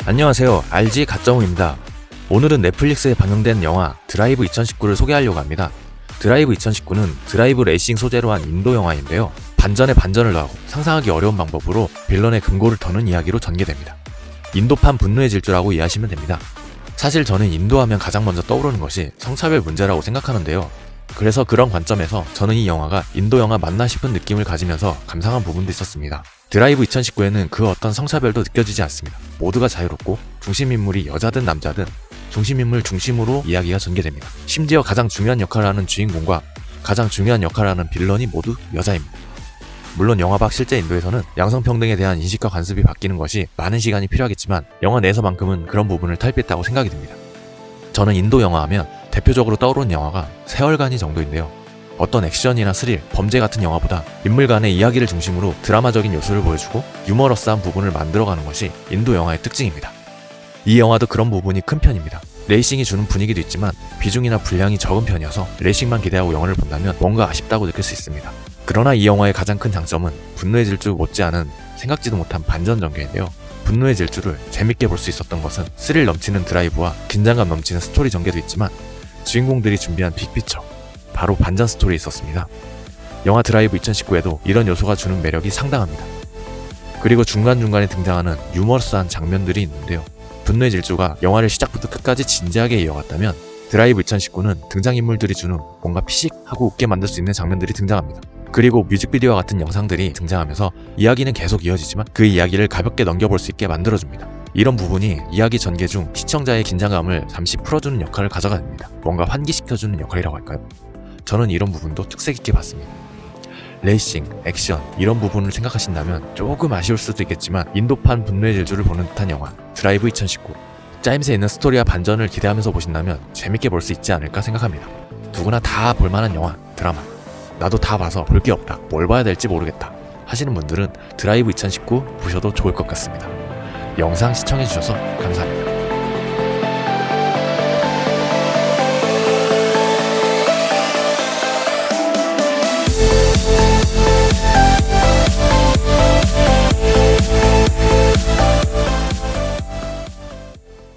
안녕하세요. RG 가짜홍입니다. 오늘은 넷플릭스에 방영된 영화 드라이브 2019를 소개하려고 합니다. 드라이브 2019는 드라이브 레이싱 소재로 한 인도 영화인데요. 반전에 반전을 더하고 상상하기 어려운 방법으로 빌런의 금고를 터는 이야기로 전개됩니다. 인도판 분노의 질주라고 이해하시면 됩니다. 사실 저는 인도하면 가장 먼저 떠오르는 것이 성차별 문제라고 생각하는데요. 그래서 그런 관점에서 저는 이 영화가 인도 영화 맞나 싶은 느낌을 가지면서 감상한 부분도 있었습니다. 드라이브 2019에는 그 어떤 성차별도 느껴지지 않습니다. 모두가 자유롭고 중심인물이 여자든 남자든 중심인물 중심으로 이야기가 전개됩니다. 심지어 가장 중요한 역할을 하는 주인공과 가장 중요한 역할을 하는 빌런이 모두 여자입니다. 물론 영화 밖 실제 인도에서는 양성평등에 대한 인식과 관습이 바뀌는 것이 많은 시간이 필요하겠지만 영화 내에서만큼은 그런 부분을 탈피했다고 생각이 듭니다. 저는 인도 영화 하면 대표적으로 떠오르는 영화가 세월간이 정도인데요. 어떤 액션이나 스릴, 범죄 같은 영화보다 인물 간의 이야기를 중심으로 드라마적인 요소를 보여주고 유머러스한 부분을 만들어가는 것이 인도 영화의 특징입니다. 이 영화도 그런 부분이 큰 편입니다. 레이싱이 주는 분위기도 있지만 비중이나 분량이 적은 편이어서 레이싱만 기대하고 영화를 본다면 뭔가 아쉽다고 느낄 수 있습니다. 그러나 이 영화의 가장 큰 장점은 분노의 질주 못지않은 생각지도 못한 반전 전개인데요. 분노의 질주를 재밌게 볼 수 있었던 것은 스릴 넘치는 드라이브와 긴장감 넘치는 스토리 전개도 있지만 주인공들이 준비한 빅피처, 바로 반전 스토리에 있었습니다. 영화 드라이브 2019에도 이런 요소가 주는 매력이 상당합니다. 그리고 중간중간에 등장하는 유머러스한 장면들이 있는데요. 분노의 질주가 영화를 시작부터 끝까지 진지하게 이어갔다면 드라이브 2019는 등장인물들이 주는 뭔가 피식하고 웃게 만들 수 있는 장면들이 등장합니다. 그리고 뮤직비디오와 같은 영상들이 등장하면서 이야기는 계속 이어지지만 그 이야기를 가볍게 넘겨볼 수 있게 만들어줍니다. 이런 부분이 이야기 전개 중 시청자의 긴장감을 잠시 풀어주는 역할을 가져가 됩니다. 뭔가 환기시켜주는 역할이라고 할까요? 저는 이런 부분도 특색 있게 봤습니다. 레이싱, 액션 이런 부분을 생각하신다면 조금 아쉬울 수도 있겠지만 인도판 분노의 질주를 보는 듯한 영화 드라이브 2019 짜임새 있는 스토리와 반전을 기대하면서 보신다면 재밌게 볼 수 있지 않을까 생각합니다. 누구나 다 볼만한 영화, 드라마 나도 다 봐서 볼 게 없다, 뭘 봐야 될지 모르겠다 하시는 분들은 드라이브 2019 보셔도 좋을 것 같습니다. 영상 시청해주셔서 감사합니다.